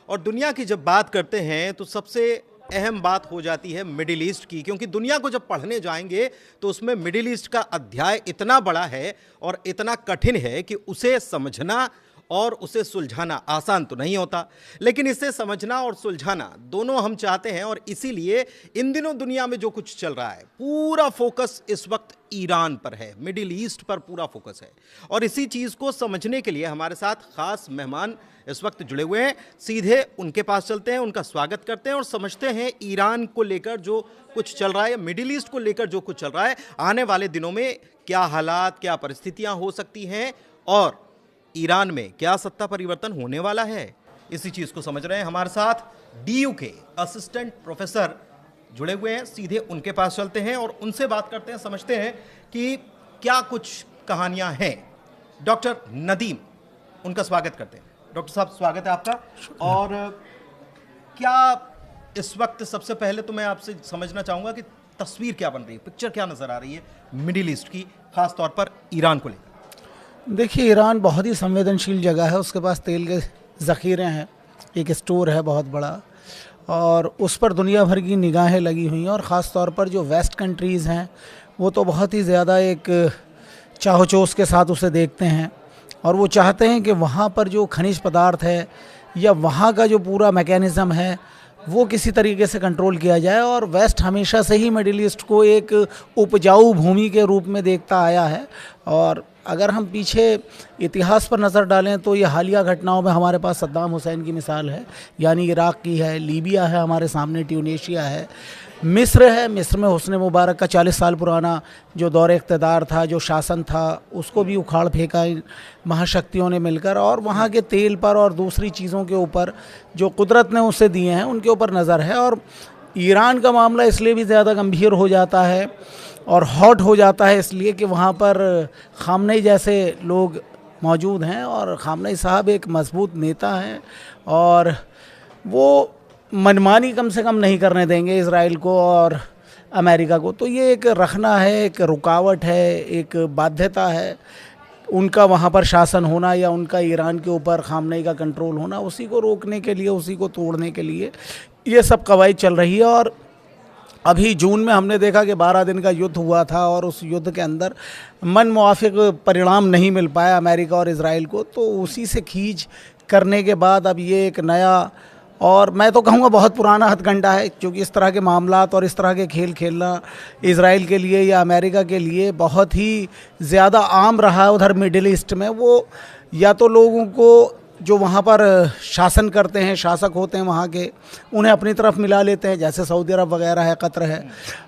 और दुनिया की जब बात करते हैं तो सबसे अहम बात हो जाती है मिडिल ईस्ट की, क्योंकि दुनिया को जब पढ़ने जाएंगे तो उसमें मिडिल ईस्ट का अध्याय इतना बड़ा है और इतना कठिन है कि उसे समझना और उसे सुलझाना आसान तो नहीं होता। लेकिन इसे समझना और सुलझाना दोनों हम चाहते हैं, और इसीलिए इन दिनों दुनिया में जो कुछ चल रहा है पूरा फोकस इस वक्त ईरान पर है, मिडिल ईस्ट पर पूरा फोकस है। और इसी चीज़ को समझने के लिए हमारे साथ खास मेहमान इस वक्त जुड़े हुए हैं। सीधे उनके पास चलते हैं, उनका स्वागत करते हैं और समझते हैं ईरान को लेकर जो कुछ चल रहा है, मिडिल ईस्ट को लेकर जो कुछ चल रहा है, आने वाले दिनों में क्या हालात, क्या परिस्थितियां हो सकती हैं और ईरान में क्या सत्ता परिवर्तन होने वाला है। इसी चीज को समझ रहे हैं। हमारे साथ डीयू के असिस्टेंट प्रोफेसर जुड़े हुए हैं, सीधे उनके पास चलते हैं और उनसे बात करते हैं, समझते हैं कि क्या कुछ कहानियां हैं। डॉक्टर नदीम, उनका स्वागत करते हैं। डॉक्टर साहब, स्वागत है आपका। और क्या इस वक्त सबसे पहले तो मैं आपसे समझना चाहूंगा कि तस्वीर क्या बन रही है, पिक्चर क्या नजर आ रही है मिडिल ईस्ट की, खास तौर पर ईरान को लेकर। देखिए, ईरान बहुत ही संवेदनशील जगह है। उसके पास तेल के ज़ख़ीरे हैं, एक स्टोर है बहुत बड़ा, और उस पर दुनिया भर की निगाहें लगी हुई हैं। और ख़ास तौर पर जो वेस्ट कंट्रीज़ हैं वो तो बहुत ही ज़्यादा एक चाहो-चोस के साथ उसे देखते हैं, और वो चाहते हैं कि वहाँ पर जो खनिज पदार्थ है या वहाँ का जो पूरा मैकेनिज़्म है वो किसी तरीके से कंट्रोल किया जाए। और वेस्ट हमेशा से ही मिडिल ईस्ट को एक उपजाऊ भूमि के रूप में देखता आया है। और अगर हम पीछे इतिहास पर नज़र डालें तो ये हालिया घटनाओं में हमारे पास सद्दाम हुसैन की मिसाल है, यानी इराक़ की है, लीबिया है हमारे सामने, ट्यूनीशिया है, मिस्र है। मिस्र में हुस्न मुबारक का 40 साल पुराना जो दौर इक़्तिदार था, जो शासन था, उसको भी उखाड़ फेंका महाशक्तियों ने मिलकर। और वहाँ के तेल पर और दूसरी चीज़ों के ऊपर जो कुदरत ने उसे दिए हैं उनके ऊपर नज़र है। और ईरान का मामला इसलिए भी ज़्यादा गंभीर हो जाता है और हॉट हो जाता है इसलिए कि वहाँ पर ख़ामनेई जैसे लोग मौजूद हैं, और ख़ामनेई साहब एक मजबूत नेता हैं और वो मनमानी कम से कम नहीं करने देंगे इज़राइल को और अमेरिका को। तो ये एक रखना है, एक रुकावट है, एक बाध्यता है उनका वहाँ पर शासन होना या उनका ईरान के ऊपर ख़ामनेई का कंट्रोल होना। उसी को रोकने के लिए, उसी को तोड़ने के लिए ये सब कवायद चल रही है। और अभी जून में हमने देखा कि 12 दिन का युद्ध हुआ था और उस युद्ध के अंदर मन मुआफ़िक परिणाम नहीं मिल पाया अमेरिका और इज़राइल को। तो उसी से खींच करने के बाद अब ये एक नया, और मैं तो कहूँगा बहुत पुराना हथकंडा है, क्योंकि इस तरह के मामलात और इस तरह के खेल खेलना इज़राइल के लिए या अमेरिका के लिए बहुत ही ज़्यादा आम रहा है उधर मिडिल ईस्ट में। वो या तो लोगों को जो वहाँ पर शासन करते हैं, शासक होते हैं वहाँ के, उन्हें अपनी तरफ मिला लेते हैं, जैसे सऊदी अरब वगैरह है, कतर है।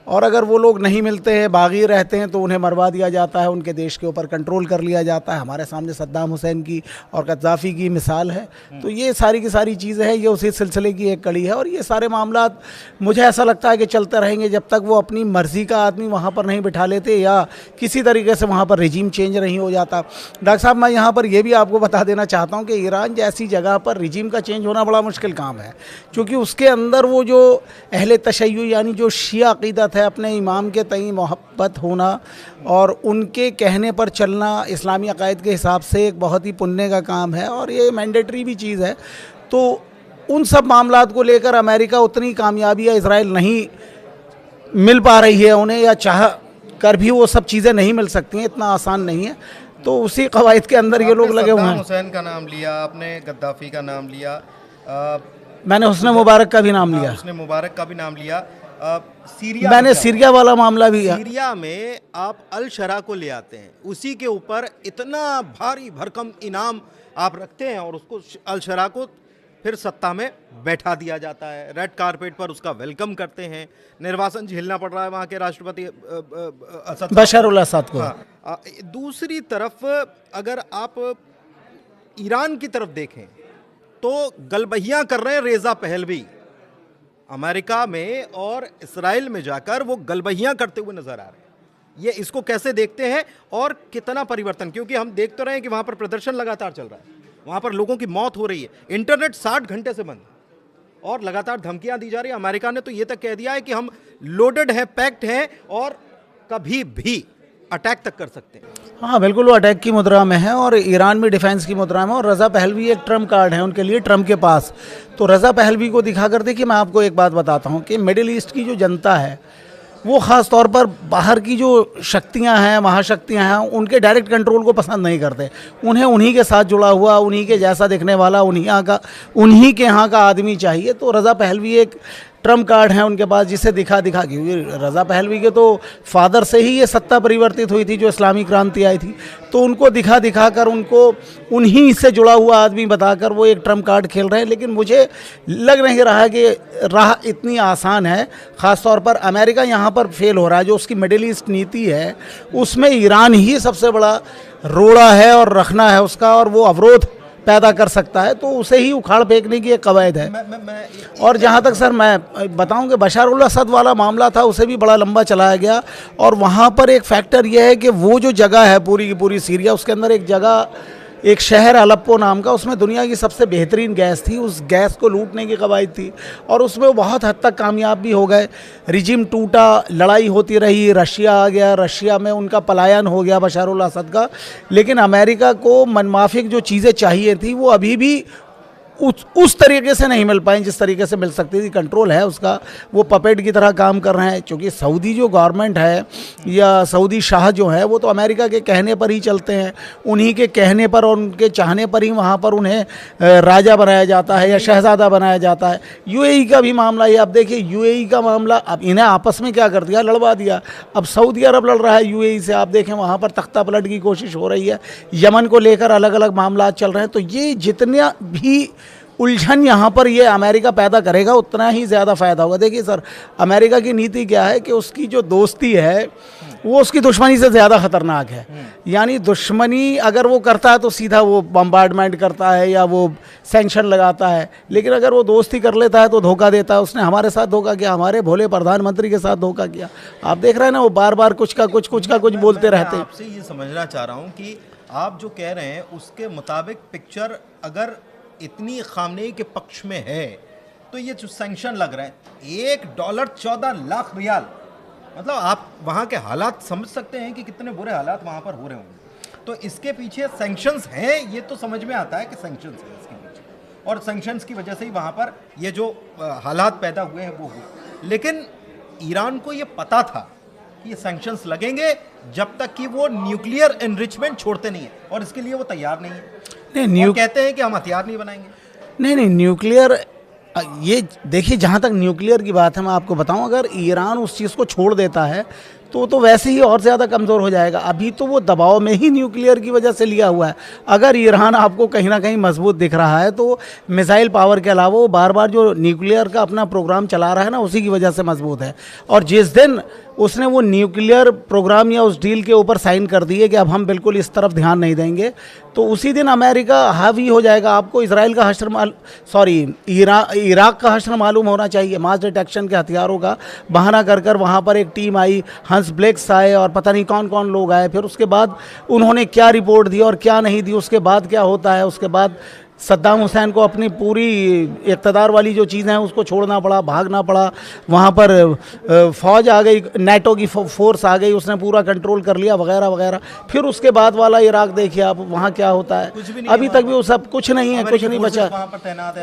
और अगर वो लोग नहीं मिलते हैं, बागी रहते हैं, तो उन्हें मरवा दिया जाता है, उनके देश के ऊपर कंट्रोल कर लिया जाता है। हमारे सामने सद्दाम हुसैन की और गद्दाफ़ी की मिसाल है। तो ये सारी की सारी चीज़ें हैं, ये उसी सिलसिले की एक कड़ी है। और ये सारे मामला मुझे ऐसा लगता है कि चलते रहेंगे जब तक वो अपनी मर्ज़ी का आदमी वहाँ पर नहीं बिठा लेते या किसी तरीके से वहाँ पर रिजीम चेंज नहीं हो जाता। डॉक्टर साहब, मैं यहाँ पर ये भी आपको बता देना चाहता हूँ कि ईरान जैसी जगह पर रिजीम का चेंज होना बड़ा मुश्किल काम है, क्योंकि उसके अंदर वो जो अहले तशय्युअ यानी जो शिया अक़ीदत है, अपने इमाम के तई मोहब्बत होना और उनके कहने पर चलना इस्लामी अक़ायद के हिसाब से एक बहुत ही पुण्य का काम है और ये मैंडेटरी भी चीज़ है। तो उन सब मामलात को लेकर अमेरिका उतनी कामयाबी या इज़राइल नहीं मिल पा रही है उन्हें, या चाह कर भी वो सब चीज़ें नहीं मिल सकती हैं, इतना आसान नहीं है। तो उसी कवायद के अंदर ये लोग लगे हुए हैं। सद्दाम हुसैन का नाम लिया आपने, गद्दाफ़ी का नाम लिया, मैंने हुस्न मुबारक का भी नाम लिया, हुस्न मुबारक का भी नाम लिया, सीरिया, मैंने सीरिया वाला मामला भी लिया। सीरिया में आप अल शरा को ले आते हैं, उसी के ऊपर इतना भारी भरकम इनाम आप रखते हैं और उसको अल शरा को फिर सत्ता में बैठा दिया जाता है, रेड कारपेट पर उसका वेलकम करते हैं, निर्वासन झेलना पड़ रहा है वहाँ के राष्ट्रपति बशर उल असद को। हाँ, दूसरी तरफ अगर आप ईरान की तरफ देखें तो गलबहियां कर रहे हैं रेजा पहलवी, अमेरिका में और इस्राइल में जाकर वो गलबहियां करते हुए नजर आ रहे हैं। ये इसको कैसे देखते हैं और कितना परिवर्तन, क्योंकि हम देख तो रहे हैं कि वहां पर प्रदर्शन लगातार चल रहा है, वहां पर लोगों की मौत हो रही है, इंटरनेट 60 घंटे से बंद और लगातार धमकियां दी जा रही है। अमेरिका ने तो ये तक कह दिया है कि हम लोडेड हैं, पैक्ड हैं और कभी भी अटैक तक कर सकते हैं। हाँ बिल्कुल, वो अटैक की मुद्रा में है और ईरान भी डिफेंस की मुद्रा में, और रज़ा पहलवी एक ट्रम्प कार्ड है उनके लिए ट्रम्प के पास। तो रज़ा पहलवी को दिखा कर देखिए, मैं आपको एक बात बताता हूँ कि मिडिल ईस्ट की जो जनता है वो ख़ास तौर पर बाहर की जो शक्तियाँ हैं, महाशक्तियाँ हैं, उनके डायरेक्ट कंट्रोल को पसंद नहीं करते। उन्हें उन्हीं के साथ जुड़ा हुआ, उन्हीं के जैसा दिखने वाला, उन्हीं के यहाँ का आदमी चाहिए। तो रज़ा पहलवी एक ट्रम्प कार्ड है उनके पास, जिसे दिखा क्योंकि रज़ा पहलवी के तो फादर से ही ये सत्ता परिवर्तित हुई थी, जो इस्लामी क्रांति आई थी। तो उनको दिखा कर, उनको उन्हीं से जुड़ा हुआ आदमी बताकर वो एक ट्रम्प कार्ड खेल रहे हैं। लेकिन मुझे लग नहीं रहा है कि राह इतनी आसान है। ख़ास तौर पर अमेरिका यहाँ पर फेल हो रहा है। जो उसकी मिडिल ईस्ट नीति है उसमें ईरान ही सबसे बड़ा रोड़ा है और रखना है उसका, और वो अवरोध पैदा कर सकता है, तो उसे ही उखाड़ फेंकने की एक कवायद है। और जहाँ तक सर मैं बताऊं कि बशर उल असद वाला मामला था, उसे भी बड़ा लंबा चलाया गया। और वहाँ पर एक फैक्टर यह है कि वो जो जगह है पूरी की पूरी सीरिया, उसके अंदर एक जगह, एक शहर अलेप्पो नाम का, उसमें दुनिया की सबसे बेहतरीन गैस थी। उस गैस को लूटने की कवायद थी और उसमें वो बहुत हद तक कामयाब भी हो गए। रिजिम टूटा, लड़ाई होती रही, रशिया आ गया, रशिया में उनका पलायन हो गया बशर उल असद का। लेकिन अमेरिका को मनमाफिक जो चीज़ें चाहिए थी वो अभी भी उस तरीके से नहीं मिल पाए जिस तरीके से मिल सकती थी। कंट्रोल है उसका, वो पपेट की तरह काम कर रहे हैं। क्योंकि सऊदी जो गवर्नमेंट है या सऊदी शाह जो है, वो तो अमेरिका के कहने पर ही चलते हैं। उन्हीं के कहने पर और उनके चाहने पर ही वहाँ पर उन्हें राजा बनाया जाता है या शहज़ादा बनाया जाता है। यूएई का भी मामला ये, अब देखिए यूएई का मामला, अब इन्हें आपस में क्या कर दिया, लड़वा दिया। अब सऊदी अरब लड़ रहा है यूएई से, आप देखें वहाँ पर तख्ता पलट की कोशिश हो रही है। यमन को लेकर अलग अलग मामला चल रहे हैं। तो ये जितना भी उलझन यहाँ पर ये अमेरिका पैदा करेगा उतना ही ज़्यादा फ़ायदा होगा। देखिए सर, अमेरिका की नीति क्या है कि उसकी जो दोस्ती है वो उसकी दुश्मनी से ज़्यादा ख़तरनाक है। यानी दुश्मनी अगर वो करता है तो सीधा वो बम्बार्डमेंट करता है या वो सैंक्शन लगाता है, लेकिन अगर वो दोस्ती कर लेता है तो धोखा देता है। उसने हमारे साथ धोखा किया, हमारे भोले प्रधानमंत्री के साथ धोखा किया। आप देख रहे हैं ना, वो बार बार कुछ का कुछ बोलते रहते हैं। आपसे ये समझना चाह रहा हूँ कि आप जो कह रहे हैं उसके मुताबिक पिक्चर अगर इतनी खामनेई के पक्ष में है तो ये जो सैंक्शन लग रहा है, $1 14 लाख रियाल, मतलब आप वहाँ के हालात समझ सकते हैं कि कितने बुरे हालात वहाँ पर हो रहे होंगे। तो इसके पीछे सैंक्शंस हैं, ये तो समझ में आता है कि सैंक्शंस हैं इसके पीछे, और सैंक्शंस की वजह से ही वहाँ पर ये जो हालात पैदा हुए हैं वो हुए। लेकिन ईरान को ये पता था कि ये सैंक्शंस लगेंगे जब तक कि वो न्यूक्लियर एनरिचमेंट छोड़ते नहीं है, और इसके लिए वो तैयार नहीं है। नहीं, कहते हैं कि हम हथियार नहीं बनाएंगे। नहीं, न्यूक्लियर, ये देखिए, जहाँ तक न्यूक्लियर की बात है, मैं आपको बताऊं, अगर ईरान उस चीज़ को छोड़ देता है तो वैसे ही और ज़्यादा कमज़ोर हो जाएगा। अभी तो वो दबाव में ही न्यूक्लियर की वजह से लिया हुआ है। अगर ईरान आपको कहीं ना कहीं मजबूत दिख रहा है तो मिसाइल पावर के अलावा वो बार बार जो न्यूक्लियर का अपना प्रोग्राम चला रहा है ना, उसी की वजह से मजबूत है। और जिस दिन उसने वो न्यूक्लियर प्रोग्राम या उस डील के ऊपर साइन कर दिए कि अब हम बिल्कुल इस तरफ ध्यान नहीं देंगे, तो उसी दिन अमेरिका हावी हो जाएगा। आपको इसराइल का हश्र इराक का हश्र मालूम होना चाहिए। मास डिटेक्शन के हथियारों का बहाना कर कर वहाँ पर एक टीम आई, हंस ब्लेक्स आए और पता नहीं कौन कौन लोग आए। फिर उसके बाद उन्होंने क्या रिपोर्ट दी और क्या नहीं दी, उसके बाद क्या होता है, उसके बाद सद्दाम हुसैन को अपनी पूरी इक़्तिदार वाली जो चीज़ें हैं उसको छोड़ना पड़ा, भागना पड़ा। वहाँ पर फ़ौज आ गई, नेटो की फोर्स आ गई, उसने पूरा कंट्रोल कर लिया वगैरह वगैरह। फिर उसके बाद वाला इराक देखिए आप, वहाँ क्या होता है। अभी तक भी वो सब कुछ नहीं है, कुछ नहीं बचा।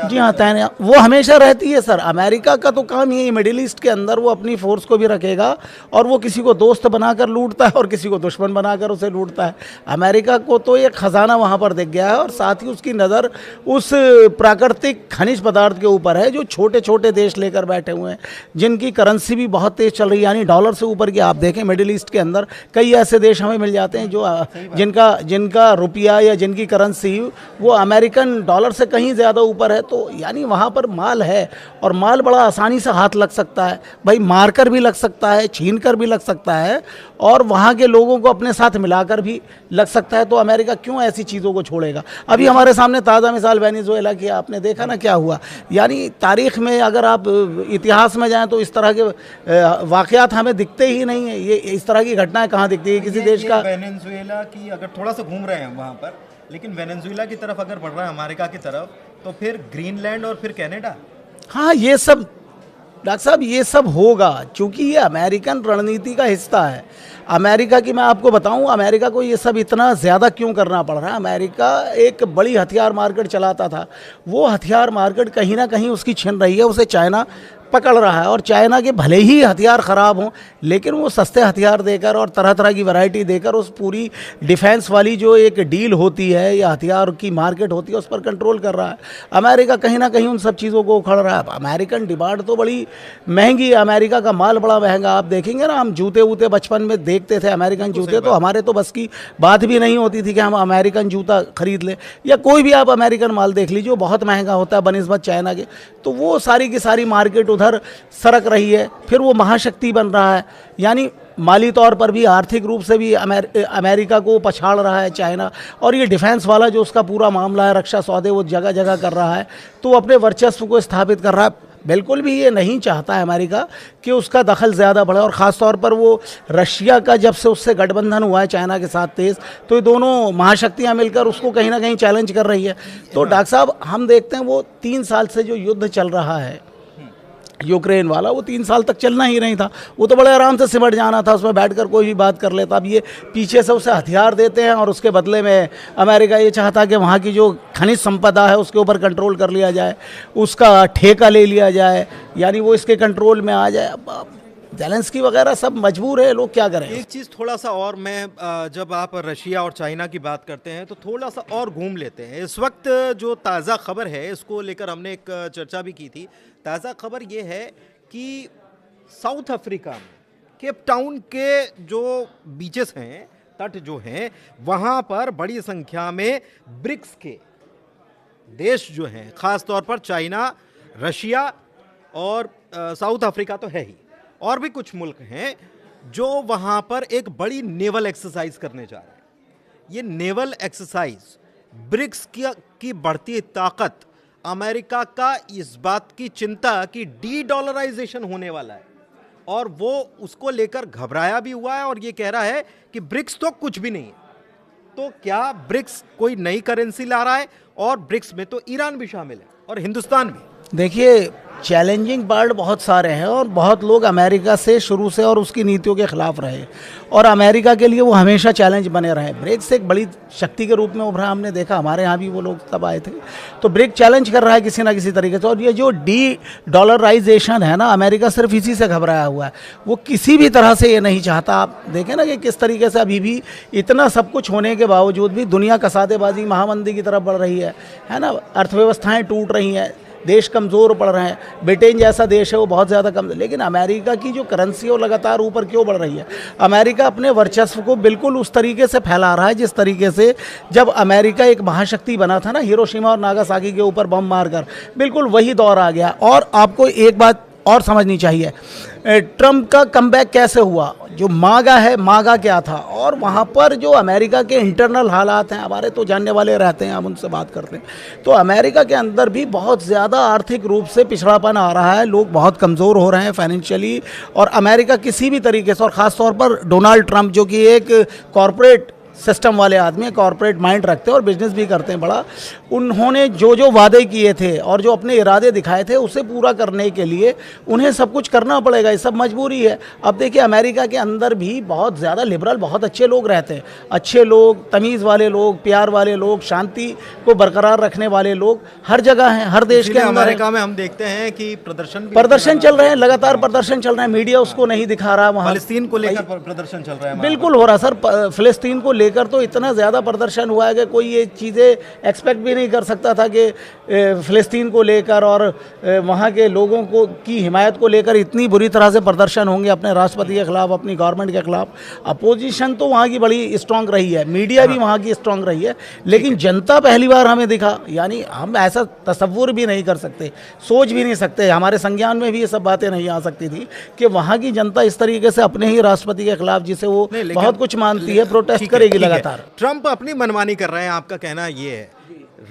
जी हाँ, तैनात वो हमेशा रहती है सर। अमेरिका का तो काम यही, मिडिल ईस्ट के अंदर वो अपनी फोर्स को भी रखेगा और वो किसी को दोस्त बनाकर लूटता है और किसी को दुश्मन बनाकर उसे लूटता है। अमेरिका को तो एक ख़जाना वहाँ पर दिख गया है और साथ ही उसकी नज़र उस प्राकृतिक खनिज पदार्थ के ऊपर है जो छोटे छोटे देश लेकर बैठे हुए हैं, जिनकी करेंसी भी बहुत तेज़ चल रही है। यानी डॉलर से ऊपर की आप देखें, मिडिल ईस्ट के अंदर कई ऐसे देश हमें मिल जाते हैं जो जिनका रुपया या जिनकी करेंसी वो अमेरिकन डॉलर से कहीं ज़्यादा ऊपर है। तो यानी वहाँ पर माल है और माल बड़ा आसानी से हाथ लग सकता है भाई, मार कर भी लग सकता है, छीन कर भी लग सकता है और वहाँ के लोगों को अपने साथ मिलाकर भी लग सकता है। तो अमेरिका क्यों ऐसी चीज़ों को छोड़ेगा। अभी हमारे सामने ताज़ा मिसाल वेनेजुएला की आपने देखा ना क्या हुआ। यानी तारीख़ में अगर आप इतिहास में जाएं तो इस तरह के वाक़यात हमें दिखते ही नहीं है। ये इस तरह की घटनाएं कहाँ दिखती है किसी देश का। वेनेजुएला की अगर थोड़ा सा घूम रहे हैं वहाँ पर, लेकिन वेनेजुएला की तरफ अगर बढ़ रहा है अमेरिका की तरफ, तो फिर ग्रीनलैंड और फिर कनाडा। हाँ, ये सब डॉक्टर साहब ये सब होगा क्योंकि ये अमेरिकन रणनीति का हिस्सा है। अमेरिका की मैं आपको बताऊं, अमेरिका को ये सब इतना ज़्यादा क्यों करना पड़ रहा है। अमेरिका एक बड़ी हथियार मार्केट चलाता था, वो हथियार मार्केट कहीं ना कहीं उसकी छिन रही है, उसे चाइना पकड़ रहा है। और चाइना के भले ही हथियार ख़राब हों, लेकिन वो सस्ते हथियार देकर और तरह तरह की वैरायटी देकर उस पूरी डिफेंस वाली जो एक डील होती है या हथियार की मार्केट होती है उस पर कंट्रोल कर रहा है। अमेरिका कहीं ना कहीं उन सब चीज़ों को उखड़ रहा है। अमेरिकन डिमांड तो बड़ी महंगी है, अमेरिका का माल बड़ा महंगा। आप देखेंगे ना, हम जूते वूते बचपन में देखते थे अमेरिकन जूते, तो हमारे तो बस की बात भी नहीं होती थी कि हम अमेरिकन जूता खरीद लें, या कोई भी आप अमेरिकन माल देख लीजिए, वो बहुत महंगा होता है बनिस्बत चाइना के। तो वो सारी की सारी मार्केट उधर सरक रही है, फिर वो महाशक्ति बन रहा है, यानी माली तौर पर भी आर्थिक रूप से भी अमेरिका को पछाड़ रहा है चाइना। और ये डिफेंस वाला जो उसका पूरा मामला है, रक्षा सौदे वो जगह जगह कर रहा है, तो अपने वर्चस्व को स्थापित कर रहा है। बिल्कुल भी ये नहीं चाहता है अमेरिका कि उसका दखल ज़्यादा बढ़े। और ख़ास तौर पर वो रशिया का जब से उससे गठबंधन हुआ है चाइना के साथ तेज़, तो ये दोनों महाशक्तियाँ मिलकर उसको कहीं ना कहीं चैलेंज कर रही है। तो डॉक्टर साहब हम देखते हैं वो 3 साल से जो युद्ध चल रहा है यूक्रेन वाला, वो 3 साल तक चलना ही नहीं था, वो तो बड़े आराम से सिमट जाना था, उसमें बैठकर कोई भी बात कर लेता। अब ये पीछे से उसे हथियार देते हैं और उसके बदले में अमेरिका ये चाहता कि वहाँ की जो खनिज संपदा है उसके ऊपर कंट्रोल कर लिया जाए, उसका ठेका ले लिया जाए, यानी वो इसके कंट्रोल में आ जाए। अब ज़ेलेंस्की वगैरह सब मजबूर है, लोग क्या करें। एक चीज़ थोड़ा सा और, मैं जब आप रशिया और चाइना की बात करते हैं तो थोड़ा सा और घूम लेते हैं। इस वक्त जो ताज़ा खबर है इसको लेकर हमने एक चर्चा भी की थी। ताज़ा खबर ये है कि साउथ अफ्रीका में केप टाउन के जो बीचेस हैं, तट जो हैं, वहाँ पर बड़ी संख्या में ब्रिक्स के देश जो हैं, ख़ास तौर पर चाइना, रशिया और साउथ अफ्रीका तो है ही, और भी कुछ मुल्क हैं जो वहाँ पर एक बड़ी नेवल एक्सरसाइज करने जा रहे हैं। ये नेवल एक्सरसाइज ब्रिक्स की बढ़ती ताकत, अमेरिका का इस बात की चिंता कि डी डॉलराइजेशन होने वाला है, और वो उसको लेकर घबराया भी हुआ है और ये कह रहा है कि ब्रिक्स तो कुछ भी नहीं है। तो क्या ब्रिक्स कोई नई करेंसी ला रहा है? और ब्रिक्स में तो ईरान भी शामिल है और हिंदुस्तान भी। देखिए, चैलेंजिंग पार्ट बहुत सारे हैं और बहुत लोग अमेरिका से शुरू से और उसकी नीतियों के खिलाफ रहे, और अमेरिका के लिए वो हमेशा चैलेंज बने रहे। ब्रिक्स एक बड़ी शक्ति के रूप में उभरा, हमने देखा, हमारे यहाँ भी वो लोग तब आए थे। तो ब्रिक्स चैलेंज कर रहा है किसी ना किसी तरीके से। और ये जो डी डॉलराइजेशन है ना, अमेरिका सिर्फ इसी से घबराया हुआ है, वो किसी भी तरह से ये नहीं चाहता। आप देखें ना कि किस तरीके से अभी भी इतना सब कुछ होने के बावजूद भी दुनिया कसादेबाजी महामंदी की तरफ बढ़ रही है ना, अर्थव्यवस्थाएँ टूट रही हैं, देश कमज़ोर पड़ रहे हैं। ब्रिटेन जैसा देश है वो बहुत ज़्यादा कम, लेकिन अमेरिका की जो करेंसी है वो लगातार ऊपर क्यों बढ़ रही है? अमेरिका अपने वर्चस्व को बिल्कुल उस तरीके से फैला रहा है जिस तरीके से जब अमेरिका एक महाशक्ति बना था ना, हिरोशिमा और नागासाकी के ऊपर बम मारकर, बिल्कुल वही दौर आ गया। और आपको एक बात और समझनी चाहिए, ट्रंप का कमबैक कैसे हुआ? जो मागा है, मागा क्या था? और वहाँ पर जो अमेरिका के इंटरनल हालात हैं, हमारे तो जानने वाले रहते हैं, हम उनसे बात करते हैं, तो अमेरिका के अंदर भी बहुत ज़्यादा आर्थिक रूप से पिछड़ापन आ रहा है, लोग बहुत कमज़ोर हो रहे हैं फाइनेंशियली। और अमेरिका किसी भी तरीके से, और ख़ास तौर पर डोनाल्ड ट्रंप जो कि एक कॉरपोरेट सिस्टम वाले आदमी, कॉर्पोरेट माइंड रखते हैं और बिजनेस भी करते हैं बड़ा, उन्होंने जो जो वादे किए थे और जो अपने इरादे दिखाए थे उसे पूरा करने के लिए उन्हें सब कुछ करना पड़ेगा, ये सब मजबूरी है। अब देखिए, अमेरिका के अंदर भी बहुत ज़्यादा लिबरल, बहुत अच्छे लोग रहते हैं, अच्छे लोग, तमीज़ वाले लोग, प्यार वाले लोग, शांति को बरकरार रखने वाले लोग हर जगह हैं, हर देश के अंदर। अमेरिका में हम देखते हैं कि प्रदर्शन चल रहे हैं, लगातार प्रदर्शन चल रहे हैं, मीडिया उसको नहीं दिखा रहा। वहाँ फ़लस्तीन को लेकर प्रदर्शन चल रहा है, बिल्कुल हो रहा सर। फ़लस्तीन को लेकर तो इतना ज़्यादा प्रदर्शन हुआ है कि कोई ये चीज़ें एक्सपेक्ट भी नहीं कर सकता था कि फ़लस्तीन को लेकर और वहाँ के लोगों को की हिमायत को लेकर इतनी बुरी तरह से प्रदर्शन होंगे अपने राष्ट्रपति के ख़िलाफ़, अपनी गवर्नमेंट के ख़िलाफ़। अपोजिशन तो वहाँ की बड़ी स्ट्रांग रही है, मीडिया भी वहाँ की स्ट्रांग रही है, लेकिन जनता पहली बार हमें दिखा, यानी हम ऐसा तसव्वुर भी नहीं कर सकते, सोच भी नहीं सकते, हमारे संज्ञान में भी ये सब बातें नहीं आ सकती थी कि वहाँ की जनता इस तरीके से अपने ही राष्ट्रपति के खिलाफ, जिसे वो बहुत कुछ मानती है, प्रोटेस्ट करेगी लगातार। ट्रंप अपनी मनमानी कर रहे हैं, आपका कहना ये है।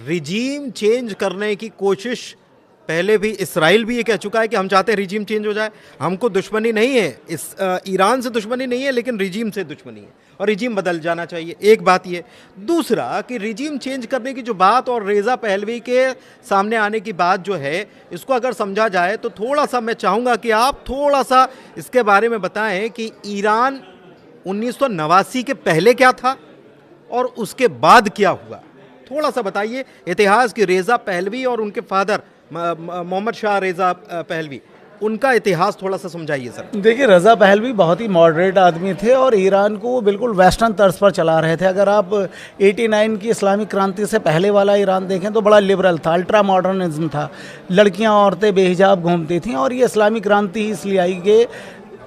रिजीम चेंज करने की कोशिश पहले भी इसराइल भी ये कह चुका है कि हम चाहते हैं रिजीम चेंज हो जाए, हमको दुश्मनी नहीं है, इस ईरान से दुश्मनी नहीं है, लेकिन रिजीम से दुश्मनी है और रिजीम बदल जाना चाहिए। एक बात ये, दूसरा कि रिजीम चेंज करने की जो बात और रेज़ा पहलवी के सामने आने की बात जो है, इसको अगर समझा जाए तो थोड़ा सा मैं चाहूँगा कि आप थोड़ा सा इसके बारे में बताएं कि ईरान 1989 के पहले क्या था और उसके बाद क्या हुआ। थोड़ा सा बताइए इतिहास की, रेज़ा पहलवी और उनके father Mohammad Shah Reza Pahlavi, उनका इतिहास थोड़ा सा समझाइए सर। देखिए, रज़ा पहलवी बहुत ही मॉडरेट आदमी थे और ईरान को वो बिल्कुल वेस्टर्न तर्ज पर चला रहे थे। अगर आप 89 की इस्लामिक क्रांति से पहले वाला ईरान देखें तो बड़ा लिबरल था, अल्ट्रा मॉडर्निज्म था, लड़कियां औरतें बेहिजाब घूमती थीं। और ये इस्लामिक क्रांति इसलिए आई कि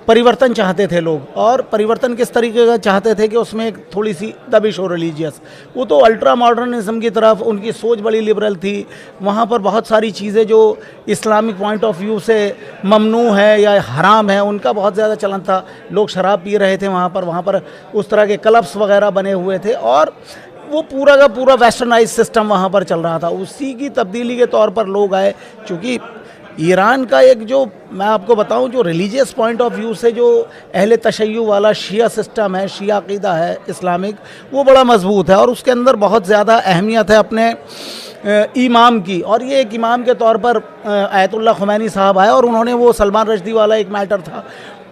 परिवर्तन चाहते थे लोग, और परिवर्तन किस तरीके का चाहते थे कि उसमें एक थोड़ी सी दबिश हो रिलीजियस। वो तो अल्ट्रा मॉडर्निज्म की तरफ उनकी सोच बड़ी लिबरल थी। वहाँ पर बहुत सारी चीज़ें जो इस्लामिक पॉइंट ऑफ व्यू से ममनू है या हराम है, उनका बहुत ज़्यादा चलन था। लोग शराब पी रहे थे वहाँ पर उस तरह के क्लब्स वगैरह बने हुए थे और वो पूरा का पूरा वेस्टर्नाइज सिस्टम वहाँ पर चल रहा था। उसी की तब्दीली के तौर पर लोग आए। चूँकि ईरान का एक जो मैं आपको बताऊं, जो रिलीजियस पॉइंट ऑफ व्यू से जो अहले तशय्युअ वाला शिया सिस्टम है, शिया अक़ीदा है इस्लामिक, वो बड़ा मजबूत है और उसके अंदर बहुत ज़्यादा अहमियत है अपने इमाम की। और ये एक इमाम के तौर पर आयतुल्लाह ख़ुमैनी साहब आए और उन्होंने वो सलमान रश्दी वाला एक मैटर था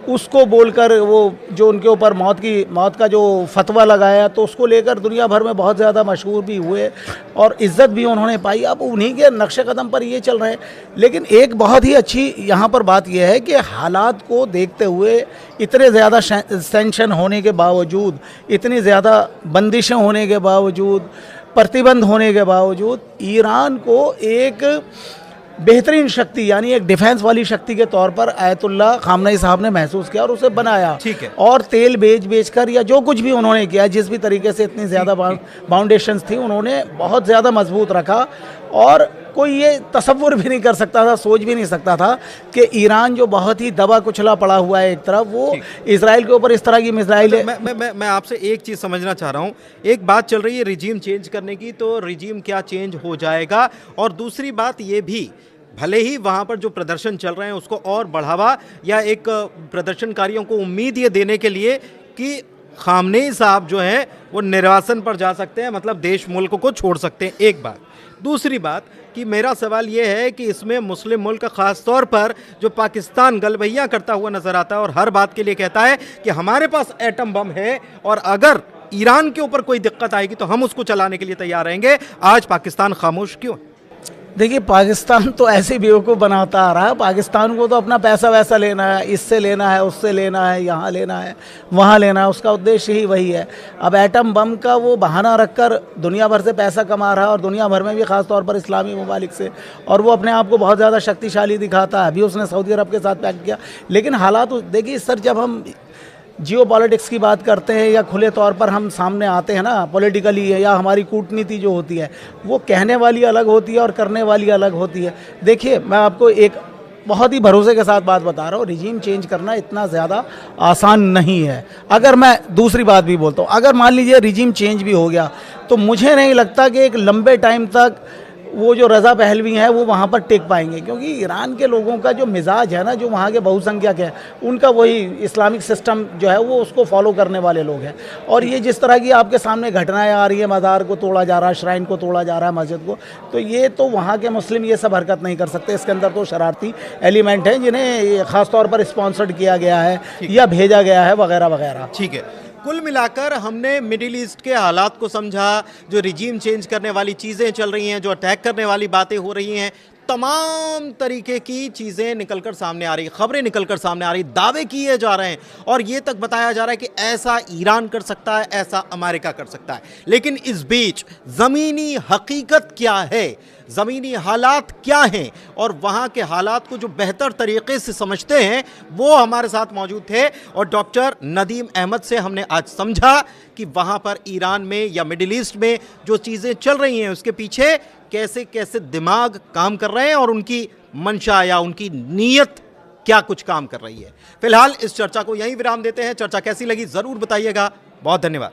उसको बोलकर वो जो उनके ऊपर मौत का जो फतवा लगाया, तो उसको लेकर दुनिया भर में बहुत ज़्यादा मशहूर भी हुए और इज़्ज़त भी उन्होंने पाई। अब उन्हीं के नक्श कदम पर ये चल रहे हैं। लेकिन एक बहुत ही अच्छी यहाँ पर बात यह है कि हालात को देखते हुए, इतने ज़्यादा सैंक्शन होने के बावजूद, इतनी ज़्यादा बंदिशें होने के बावजूद, प्रतिबंध होने के बावजूद, ईरान को एक बेहतरीन शक्ति यानी एक डिफेंस वाली शक्ति के तौर पर आयतुल्लाह खामनेई साहब ने महसूस किया और उसे बनाया। ठीक है। और तेल बेच कर या जो कुछ भी उन्होंने किया, जिस भी तरीके से इतनी ज़्यादा फाउंडेशंस थी, उन्होंने बहुत ज़्यादा मजबूत रखा। और कोई ये तसव्वुर भी नहीं कर सकता था, सोच भी नहीं सकता था कि ईरान जो बहुत ही दबा कुचला पड़ा हुआ है एक तरफ, वो इजराइल के ऊपर इस तरह की मिसाइलें। मैं आपसे एक चीज़ समझना चाह रहा हूँ। एक बात चल रही है रिजीम चेंज करने की, तो रिजीम क्या चेंज हो जाएगा? और दूसरी बात ये भी, भले ही वहाँ पर जो प्रदर्शन चल रहे हैं उसको और बढ़ावा, या एक प्रदर्शनकारियों को उम्मीद ये देने के लिए कि खामनेई साहब जो हैं वो निर्वासन पर जा सकते हैं, मतलब देश मुल्क को छोड़ सकते हैं। एक बात। दूसरी बात कि मेरा सवाल ये है कि इसमें मुस्लिम मुल्क ख़ास तौर पर जो पाकिस्तान गलबैया करता हुआ नज़र आता है और हर बात के लिए कहता है कि हमारे पास एटम बम है और अगर ईरान के ऊपर कोई दिक्कत आएगी तो हम उसको चलाने के लिए तैयार रहेंगे, आज पाकिस्तान खामोश क्यों है? देखिए, पाकिस्तान तो ऐसे बेवकूफ़ बनाता आ रहा है। पाकिस्तान को तो अपना पैसा वैसा लेना है, इससे लेना है, उससे लेना है, यहाँ लेना है, वहाँ लेना है, उसका उद्देश्य ही वही है। अब एटम बम का वो बहाना रखकर दुनिया भर से पैसा कमा रहा है और दुनिया भर में भी ख़ास तौर पर इस्लामी ममालिक से, और वो अपने आप को बहुत ज़्यादा शक्तिशाली दिखाता है। अभी उसने सऊदी अरब के साथ पैक्ट किया। लेकिन हालात देखिए सर, जब हम जियो पॉलिटिक्स की बात करते हैं या खुले तौर पर हम सामने आते हैं ना पॉलिटिकली, या हमारी कूटनीति जो होती है वो कहने वाली अलग होती है और करने वाली अलग होती है। देखिए, मैं आपको एक बहुत ही भरोसे के साथ बात बता रहा हूँ, रिजीम चेंज करना इतना ज़्यादा आसान नहीं है। अगर मैं दूसरी बात भी बोलता हूँ, अगर मान लीजिए रिजीम चेंज भी हो गया तो मुझे नहीं लगता कि एक लंबे टाइम तक वो जो रज़ा पहलवी हैं वो वहाँ पर टिक पाएंगे, क्योंकि ईरान के लोगों का जो मिजाज है ना, जो वहाँ के बहुसंख्यक हैं, उनका वही इस्लामिक सिस्टम जो है वो उसको फॉलो करने वाले लोग हैं। और ये जिस तरह की आपके सामने घटनाएं आ रही है, मज़ार को तोड़ा जा रहा है, श्राइन को तोड़ा जा रहा है, मस्जिद को, तो ये तो वहाँ के मुस्लिम ये सब हरकत नहीं कर सकते। इसके अंदर तो शरारती एलिमेंट हैं जिन्हें ख़ास तौर पर स्पॉन्सर्ड किया गया है या भेजा गया है वगैरह वगैरह। ठीक है। कुल मिलाकर हमने मिडिल ईस्ट के हालात को समझा, जो रिजीम चेंज करने वाली चीज़ें चल रही हैं, जो अटैक करने वाली बातें हो रही हैं, तमाम तरीके की चीज़ें निकलकर सामने आ रही, खबरें निकलकर सामने आ रही, दावे किए जा रहे हैं और ये तक बताया जा रहा है कि ऐसा ईरान कर सकता है, ऐसा अमेरिका कर सकता है। लेकिन इस बीच ज़मीनी हकीकत क्या है, ज़मीनी हालात क्या हैं, और वहाँ के हालात को जो बेहतर तरीके से समझते हैं वो हमारे साथ मौजूद थे। और डॉक्टर नदीम अहमद से हमने आज समझा कि वहाँ पर ईरान में या मिडिल ईस्ट में जो चीज़ें चल रही हैं उसके पीछे कैसे कैसे दिमाग काम कर रहे हैं और उनकी मंशा या उनकी नीयत क्या कुछ काम कर रही है। फिलहाल इस चर्चा को यहीं विराम देते हैं। चर्चा कैसी लगी ज़रूर बताइएगा। बहुत धन्यवाद।